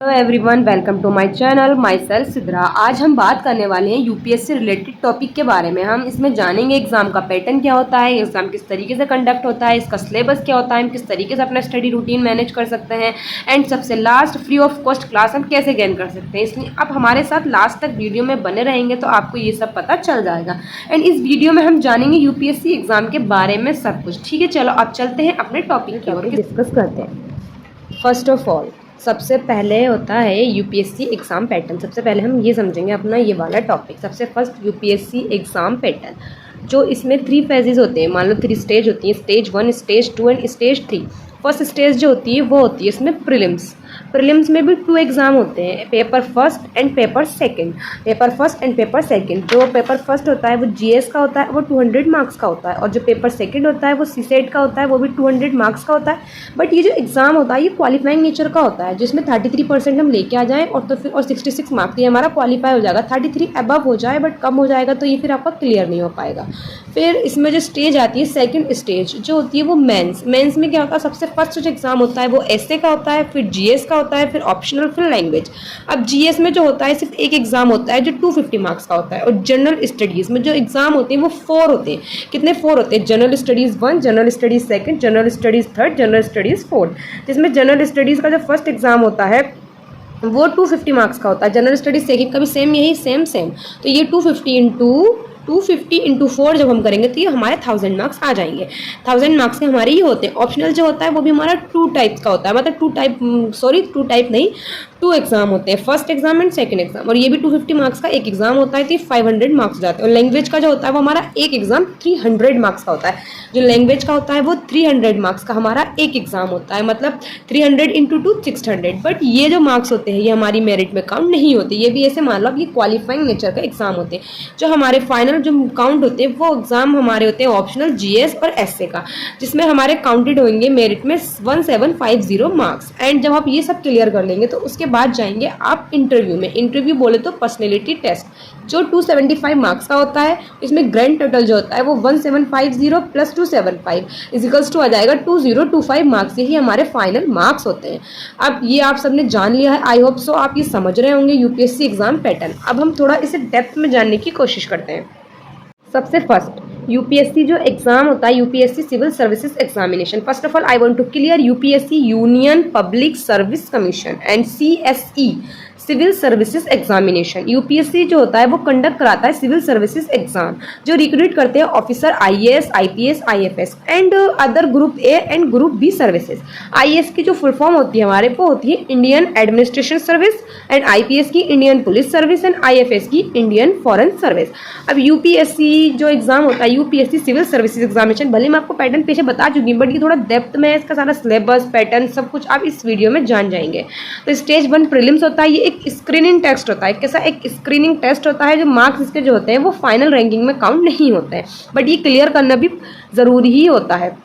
Hello everyone, welcome to my channel. Myself Sidra. आज हम बात करने वाले हैं यूपीएससी रिलेटेड टॉपिक के बारे में। हम इसमें जानेंगे एग्जाम का पैटर्न क्या होता है, एग्जाम किस तरीके से कंडक्ट होता है, इसका सिलेबस क्या होता है, हम किस तरीके से अपना स्टडी रूटीन मैनेज कर सकते हैं, एंड सबसे last free of cost class हम कैसे गेन कर सकते हैं। इसलिए आप हमारे साथ लास्ट तक वीडियो में बने रहेंगे तो आपको ये सब पता चल जाएगा। एंड इस वीडियो में हम जानेंगे यूपीएससी एग्जाम के बारे में सब कुछ। ठीक है, चलो आप चलते हैं अपने टॉपिक की ओर डिस्कस करते हैं। फर्स्ट ऑफ ऑल सबसे पहले होता है यूपीएससी एग्ज़ाम पैटर्न। सबसे पहले हम ये समझेंगे अपना ये वाला टॉपिक। सबसे फर्स्ट यूपीएससी एग्ज़ाम पैटर्न, जो इसमें 3 फेजेस होते हैं। मान लो 3 स्टेज होती हैं, stage 1, stage 2 and stage 3। First stage जो होती है वो होती है इसमें प्रीलिम्स। प्रीलिम्स में भी 2 एग्ज़ाम होते हैं, paper first and paper second. Paper first and paper second, जो पेपर फर्स्ट होता है वो जीएस का होता है, वो 200 मार्क्स का होता है, और जो पेपर सेकंड होता है वो सीसेट का होता है, वो भी 200 मार्क्स का होता है। बट ये जो एग्ज़ाम होता है ये क्वालिफाइंग नेचर का होता है, जिसमें 33% हम लेके आ जाएँ और तो फिर 66 मार्क्स ये हमारा क्वालिफाई हो जाएगा। 33 अबव हो जाए बट कम हो जाएगा तो ये फिर आपका क्लियर नहीं हो पाएगा। फिर इसमें जो स्टेज आती है सेकंड स्टेज जो होती है वो मेंस। मेंस में क्या होता है, सबसे फर्स्ट जो एग्ज़ाम होता है वो एसए का होता है, फिर जीएस का होता है, फिर ऑप्शनल, फिर लैंग्वेज। अब जीएस में जो होता है सिर्फ एक एग्जाम होता है जो 250 मार्क्स का होता है, और जनरल स्टडीज़ में जो एग्जाम होते हैं वो 4 होते हैं। कितने 4 होते हैं? General studies 1, general studies second, general studies third, general studies fourth. जिसमें जनरल स्टडीज़ का जो फर्स्ट एग्जाम होता है वो 250 मार्क्स का होता है। जनरल स्टडीज सेकंड का भी सेम यही सेम। तो ये 250 इंटू 4 जब हम करेंगे तो ये हमारे 1000 मार्क्स आ जाएंगे। 1000 मार्क्स के हमारे ही होते हैं। ऑप्शनल जो होता है वो भी हमारा 2 टाइप्स का होता है, मतलब 2 एग्जाम होते हैं, first exam and second exam, और ये भी 250 मार्क्स का एक एग्जाम होता है, तो 500 मार्क्स जाते हैं। और लैंग्वेज का जो होता है वो हमारा एक एग्जाम 300 मार्क्स का होता है। जो लैंग्वेज का होता है वो 300 मार्क्स का हमारा एक एग्जाम होता है, मतलब 300 इंटू 2 600। बट ये जो मार्क्स होते हैं ये हमारी मेरिट में काउंट नहीं होते। ये भी ऐसे मान लो ये क्वालिफाइंग नेचर का एग्जाम होते हैं। जो हमारे फाइनल जो काउंट होते हैं वो एग्जाम हमारे होते हैं ऑप्शनल, जीएस और एसए का, जिसमें हमारे काउंटेड होंगे मेरिट में 1750 मार्क्स। एंड जब आप ये सब क्लियर कर लेंगे तो उसके बाद जाएंगे आप इंटरव्यू में। इंटरव्यू बोले तो पर्सनैलिटी टेस्ट, जो 275 मार्क्स का होता है। इसमें ग्रैंड टोटल जो होता है वो 1750 प्लस 275 इजिकल्स टू आ जाएगा 2025 मार्क्स। यही हमारे फाइनल मार्क्स होते हैं। अब ये आप सबने जान लिया है, आई होप सो आप ये समझ रहे होंगे यूपीएससी एग्जाम पैटर्न। अब हम थोड़ा इसे डेप्थ में जानने की कोशिश करते हैं। सबसे फर्स्ट यूपीएससी जो एग्जाम होता है, UPSC civil services examination. First of all I want to clear UPSC union public service commission and CSE civil services examination. UPSC जो होता है वो कंडक्ट कराता है सिविल सर्विसेज एग्जाम, जो रिक्रूट करते हैं officer IAS, IPS, IFS and other group A and group B services. IAS की जो फुल फॉर्म होती है हमारे वो होती है Indian administration service, and IPS की Indian police service, and IFS की इंडियन फॉरेन सर्विस। अब यूपीएससी जो एग्जाम होता है, यूपीएससी सिविल सर्विसेज एग्जामिनेशन, भले मैं आपको पैटर्न पीछे बता चुकी हूँ बट ये थोड़ा डेप्थ में इसका सारा सिलेबस पैटर्न सब कुछ आप इस वीडियो में जान जाएंगे। तो स्टेज 1 प्रीलिम्स होता है, ये एक स्क्रीनिंग टेस्ट होता है। कैसा? एक स्क्रीनिंग टेस्ट होता है। जो मार्क्स इसके जो होते हैं वो फाइनल रैंकिंग में काउंट नहीं होते हैं, बट ये क्लियर करना भी ज़रूरी ही होता है।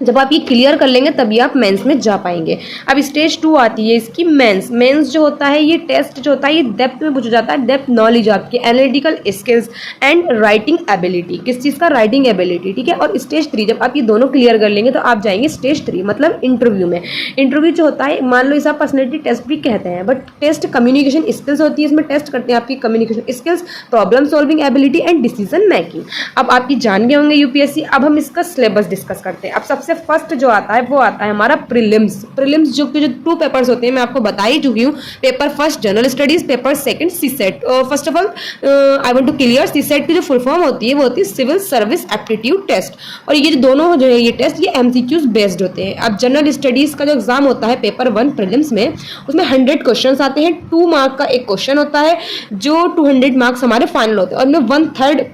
जब आप ये क्लियर कर लेंगे तभी आप मेंस में जा पाएंगे। अब स्टेज 2 आती है इसकी मेंस। मेंस जो होता है ये टेस्ट जो होता है ये डेप्थ में पूछा जाता है, डेप्थ नॉलेज आपकी, analytical skills and writing ability. किस चीज़ का? Writing ability. ठीक है। और स्टेज 3 जब आप ये दोनों क्लियर कर लेंगे तो आप जाएंगे स्टेज 3, मतलब इंटरव्यू में। इंटरव्यू जो होता है मान लो इसे आप पर्सनैलिटी टेस्ट भी कहते हैं, बट टेस्ट कम्युनिकेशन स्किल्स होती है। इसमें टेस्ट करते हैं आपकी communication skills, problem solving ability and decision making. अब आपकी जान गए होंगे यूपीएससी। अब हम इसका सिलेबस डिस्कस करते हैं। अब सबसे फर्स्ट जो आता है वो आता है हमारा प्रीलिम्स। प्रीलिम्स जो 2 पेपर्स होते हैं मैं आपको बता ही चुकी हूँ। Paper first general studies, paper second CSAT. First of all I want to clear, CSAT की जो फुल फॉर्म होती है वो होती है सिविल सर्विस एप्टीट्यूड टेस्ट, और ये जो दोनों जो है ये टेस्ट ये एमसीक्यूज बेस्ड होते हैं। अब जनरल स्टडीज का जो एग्जाम होता है पेपर 1 प्रीलिम्स में, उसमें 100 क्वेश्चन आते हैं। 2 मार्क का एक क्वेश्चन होता है, जो 200 मार्क्स हमारे फाइनल होते हैं, और उनमें 1/3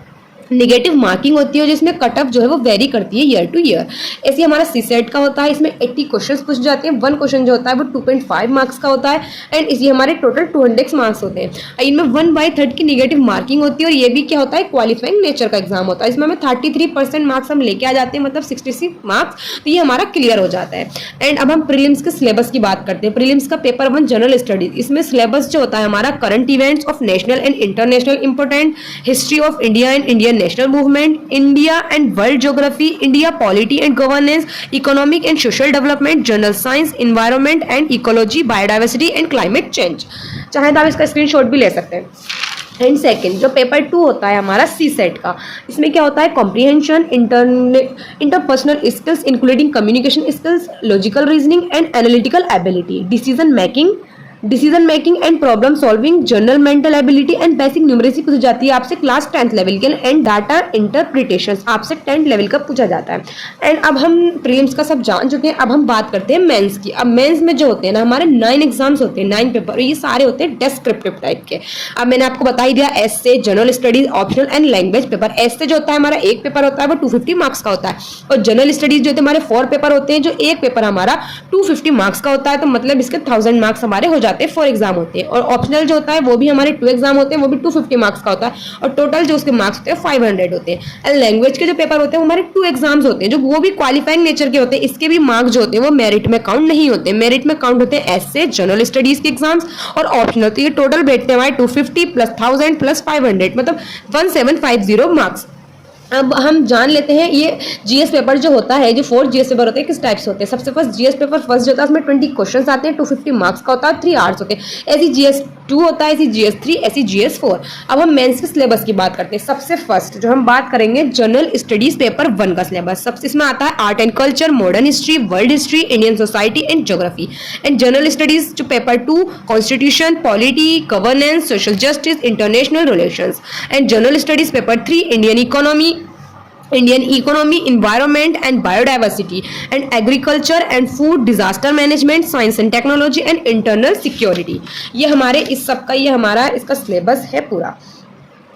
नेगेटिव मार्किंग होती है, जिसमें कट ऑफ जो है वो वेरी करती है ईयर टू ईयर। ऐसे हमारा सीसेट का होता है, इसमें 80 क्वेश्चंस पूछ जाते हैं। 1 क्वेश्चन जो होता है वो 2.5 मार्क्स का होता है, एंड इसी हमारे टोटल 200 मार्क्स होते हैं। इनमें 1/3 की नेगेटिव मार्किंग होती है, और ये भी क्या होता है क्वालिफाइंग नेचर का एग्जाम होता है। इसमें हमें 33% मार्क्स हम लेके आ जाते हैं, मतलब 66 मार्क्स, तो ये हमारा क्लियर हो जाता है। एंड अब हम प्रीलिम्स के सिलेबस की बात करते हैं। प्रीलिम्स का पेपर 1 जनरल स्टडीज, इसमें सिलेबस जो होता है हमारा current events of national and international important, history of India and Indian national movement, India and world geography, India polity and governance, economic and social development, general science, environment and ecology, biodiversity and climate change. चाहे तो आप इसका screenshot भी ले सकते हैं। And second जो paper 2 होता है हमारा सी सेट का, इसमें क्या होता है, comprehension, interpersonal skills including communication skills, logical reasoning and analytical ability, decision making and problem solving, general mental ability and basic numeracy पूछी जाती है आपसे क्लास 10th लेवल के, एंड डाटा इंटरप्रिटेशन आपसे 10th लेवल का पूछा जाता है। एंड अब हम प्रीलिम्स का सब जान चुके हैं, अब हम बात करते हैं मेंस की। अब मेंस में जो होते हैं ना हमारे 9 एग्जाम्स होते हैं, 9 पेपर, ये सारे होते हैं डिस्क्रिप्टिव टाइप के। अब मैंने आपको बता ही दिया, essay, general studies, optional and language paper. Essay जो होता है हमारा एक पेपर होता है वो 250 मार्क्स का होता है, और जनरल स्टडीज जो होते हैं हमारे 4 पेपर होते हैं, जो एक पेपर हमारा 250 मार्क्स का होता है, तो मतलब इसके 1000 मार्क्स हमारे हो जाते हैं, 4 एग्जाम होते हैं। और ऑप्शनल जो होता है वो भी हमारे 2 एग्जाम होते हैं, वो भी 250 मार्क्स का होता है, और टोटल जो उसके मार्क्स होते हैं 500 होते हैं। एंड लैंग्वेज के जो पेपर होते हैं हमारे 2 एग्जाम्स होते हैं, जो वो भी क्वालिफाइंग नेचर के होते हैं, इसके भी मार्क्स जो होते हैं वो मेरिट में काउंट नहीं होते। मेरिट में काउंट होते हैं एस्से, जनरल स्टडीज के एग्जाम्स और ऑप्शनल। तो ये टोटल बैठते हैं हमारे 250 प्लस 1000 प्लस 500, मतलब 1750 मार्क्स। अब हम जान लेते हैं ये जीएस पेपर जो होता है, जो 4 जीएस पेपर होते हैं किस टाइप से होते हैं। सबसे फर्स्ट जीएस पेपर फर्स्ट जो होता है उसमें 20 क्वेश्चंस आते हैं, 250 मार्क्स का होता है, 3 आवर्स होते हैं। ऐसी जीएस 2 होता है, ऐसी जीएस 3, ऐसी जीएस 4। अब हम मेंस के सिलेबस की बात करते हैं। सबसे फर्स्ट जो हम बात करेंगे जनरल स्टडीज पेपर 1 का सिलेबस। सबसे इसमें आता है art and culture, modern history, world history, Indian society and geography. And general studies जो paper 2 constitution, polity, governance, social justice, international relations. And general studies paper 3 Indian economy, environment and biodiversity and agriculture and food, disaster management, science and technology and internal security. ये हमारे इस सब का, ये हमारा इसका syllabus है पूरा।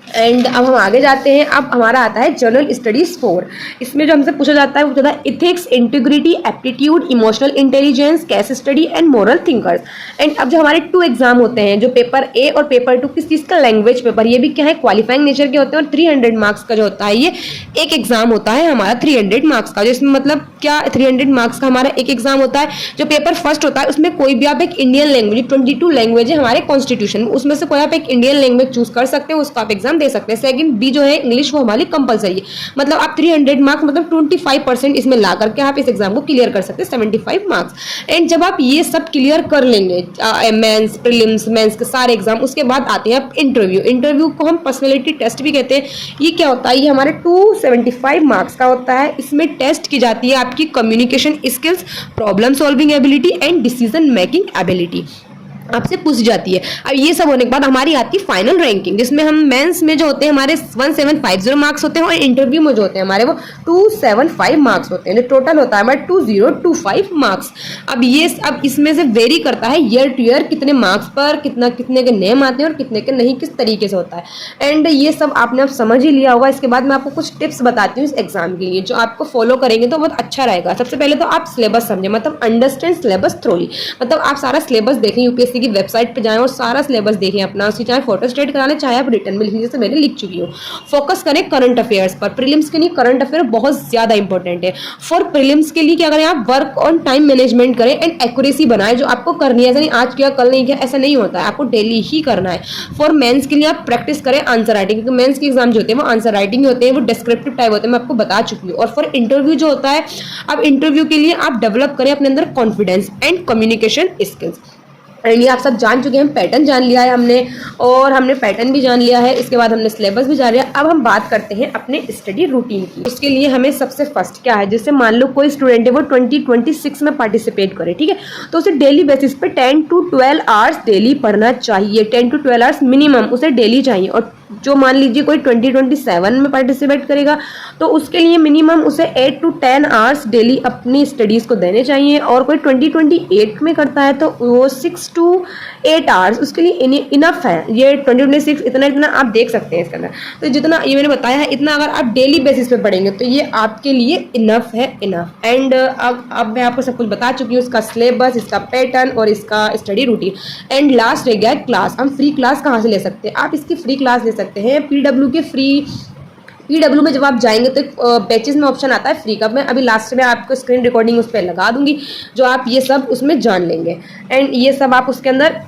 एंड अब हम आगे जाते हैं। अब हमारा आता है जनरल स्टडीज 4। इसमें जो हमसे पूछा जाता है वो होता है ethics, integrity, aptitude, emotional intelligence, case study and moral thinkers. And अब जो हमारे 2 एग्जाम होते हैं, जो पेपर ए और पेपर 2 किस चीज़ का, लैंग्वेज पेपर, ये भी क्या है क्वालिफाइंग नेचर के होते हैं, और 300 मार्क्स का जो होता है ये एक एग्जाम होता है हमारा 300 मार्क्स का। जिसमें मतलब क्या 300 मार्क्स का हमारा एक एग्जाम होता है। जो पेपर फर्स्ट होता है उसमें कोई भी आप एक इंडियन लैंग्वेज, 22 लैंग्वेज है हमारे कॉन्स्टिट्यूशन में, उसमें से कोई आप एक इंडियन लैंग्वेज चूज कर सकते हैं, उसका आप एग्जाम दे सकते हैं। सेकंड बी जो है इंग्लिश, वो हमारी कंपलसरी है। मतलब आप 300 मार्क्स मतलब 25% इसमें ला करके आप इस एग्जाम को क्लियर कर सकते हैं, 75 मार्क्स। एंड जब आप ये सब क्लियर कर लेंगे, मेंस, प्रीलिम्स, मेंस के सारे एग्जाम, उसके बाद आते हैं आप इंटरव्यू। इंटरव्यू को हम पर्सनैलिटी टेस्ट भी कहते हैं। ये क्या होता है, ये हमारे 275 मार्क्स का होता है। इसमें टेस्ट की जाती है आपकी communication skills, problem solving ability and decision making ability आपसे पूछ जाती है। अब ये सब होने के बाद हमारी आती है फाइनल रैंकिंग, जिसमें हम मेंस में जो होते हैं हमारे 1750 मार्क्स होते हैं, और इंटरव्यू में जो होते हैं हमारे वो 275 मार्क्स होते हैं। जो टोटल होता है हमारे 2025 मार्क्स। अब इसमें से वेरी करता है ईयर टू ईयर, कितने मार्क्स पर कितने के नेम आते हैं और कितने के नहीं, किस तरीके से होता है। एंड ये सब आपने अब समझ ही लिया होगा। इसके बाद मैं आपको कुछ टिप्स बताती हूँ इस एग्जाम के लिए, जो आपको फॉलो करेंगे तो बहुत अच्छा रहेगा। सबसे पहले तो आप सिलेबस समझें, मतलब अंडरस्टैंड सिलेबस थ्रोली, मतलब आप सारा सिलेबस देखें, यूपीएससी की वेबसाइट पे जाएं और सारा सिलेबस देखें अपना। उसकी चाहे फोटो स्टेट करा लें, चाहे आप रिटर्न में लिखें, जैसे मैंने लिख चुकी हूँ। फोकस करें करंट अफेयर्स पर। प्रीलिम्स के लिए करंट अफेयर बहुत ज्यादा इंपॉर्टेंट है। फॉर प्रीलिम्स के लिए क्या करें, आप वर्क ऑन टाइम मैनेजमेंट करें एंड एक्यूरेसी बनाएं, जो आपको करनी है। ऐसा नहीं आज किया कल नहीं किया, ऐसा नहीं होता है, आपको डेली ही करना है। फॉर मेंस के लिए आप प्रैक्टिस करें आंसर राइटिंग, क्योंकि मेंस के एग्जाम जो होते हैं वो आंसर राइटिंग होते हैं, वो डिस्क्रिप्टिव टाइप होते हैं, मैं आपको बता चुकी हूँ। और फॉर इंटरव्यू जो होता है, अब इंटरव्यू के लिए आप डेवलप करें अपने अंदर confidence and communication skills. And ये आप सब जान चुके हैं, पैटर्न जान लिया है हमने, और हमने पैटर्न भी जान लिया है। इसके बाद हमने सिलेबस भी जान लिया। अब हम बात करते हैं अपने स्टडी रूटीन की। उसके लिए हमें सबसे फर्स्ट क्या है, जैसे मान लो कोई स्टूडेंट है वो 2026 में पार्टिसिपेट करे, ठीक है, तो उसे डेली बेसिस पे 10 to 12 आवर्स डेली पढ़ना चाहिए। 10 to 12 आवर्स मिनिमम उसे डेली चाहिए। और जो मान लीजिए कोई 2027 में पार्टिसिपेट करेगा तो उसके लिए मिनिमम उसे 8 to 10 आवर्स डेली अपनी स्टडीज़ को देने चाहिए। और कोई 2028 में करता है तो वो 6 to 8 आवर्स उसके लिए इनफ है। ये 2026 इतना आप देख सकते हैं इसके अंदर। तो जितना ये मैंने बताया है, इतना अगर आप डेली बेसिस पे पढ़ेंगे तो ये आपके लिए इनफ है, इनफ। एंड अब मैं आपको सब कुछ बता चुकी हूँ, इसका सिलेबस, इसका पैटर्न और इसका स्टडी रूटीन। एंड लास्ट रह गया है क्लास। हम फ्री क्लास कहाँ से ले सकते हैं, आप इसकी फ्री क्लास ले सकते हैं पीडब्ल्यू के फ्री। पीडब्ल्यू में जब आप जाएंगे तो बैचेस में ऑप्शन आता है फ्री का। मैं अभी लास्ट में आपको स्क्रीन रिकॉर्डिंग उस पर लगा दूंगी, जो आप ये सब उसमें जान लेंगे। एंड ये सब आप उसके अंदर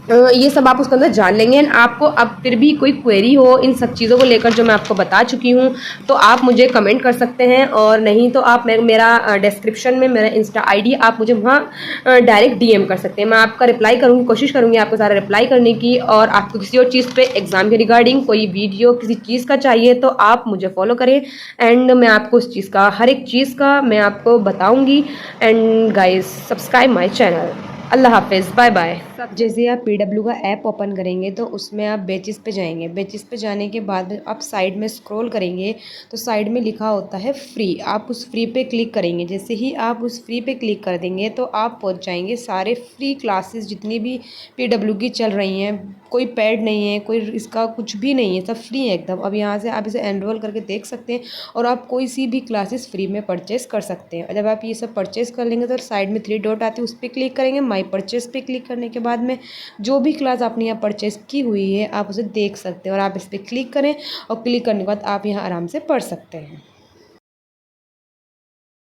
ये सब आप उसके अंदर जान लेंगे। एंड आपको अब फिर भी कोई क्वेरी हो इन सब चीज़ों को लेकर जो मैं आपको बता चुकी हूँ, तो आप मुझे कमेंट कर सकते हैं, और नहीं तो आप मेरा डिस्क्रिप्शन में मेरा इंस्टा आईडी, आप मुझे वहाँ डायरेक्ट डीएम कर सकते हैं। मैं आपका रिप्लाई करूँगी, कोशिश करूँगी आपको सारा रिप्लाई करने की। और आपको किसी और चीज़ पे एग्ज़ाम के रिगार्डिंग कोई वीडियो किसी चीज़ का चाहिए तो आप मुझे फॉलो करें, एंड मैं आपको उस चीज़ का, हर एक चीज़ का मैं आपको बताऊँगी। And guys, subscribe my channel. अल्लाह हाफिज़, बाय बाय। जैसे आप पीडब्ल्यू का ऐप ओपन करेंगे तो उसमें आप बेचिस पे जाएंगे। बेचिस पे जाने के बाद आप साइड में स्क्रॉल करेंगे तो साइड में लिखा होता है फ्री। आप उस फ्री पे क्लिक करेंगे। जैसे ही आप उस फ्री पे क्लिक कर देंगे तो आप पहुंच जाएंगे सारे फ्री क्लासेस जितनी भी पीडब्ल्यू की चल रही हैं। कोई पेड नहीं है, कोई इसका कुछ भी नहीं है, सब फ्री है एकदम। अब यहाँ से आप इसे एनरोल करके देख सकते हैं और आप कोई सी भी क्लासेस फ्री में परचेस कर सकते हैं। और जब आप ये सब परचेस कर लेंगे तो साइड में 3 डॉट आती है, उस पर क्लिक करेंगे। माई परचेस पे क्लिक करने के बाद में जो भी क्लास आपने यहाँ परचेस की हुई है आप उसे देख सकते हैं, और आप इस पर क्लिक करें और क्लिक करने के बाद आप यहाँ आराम से पढ़ सकते हैं।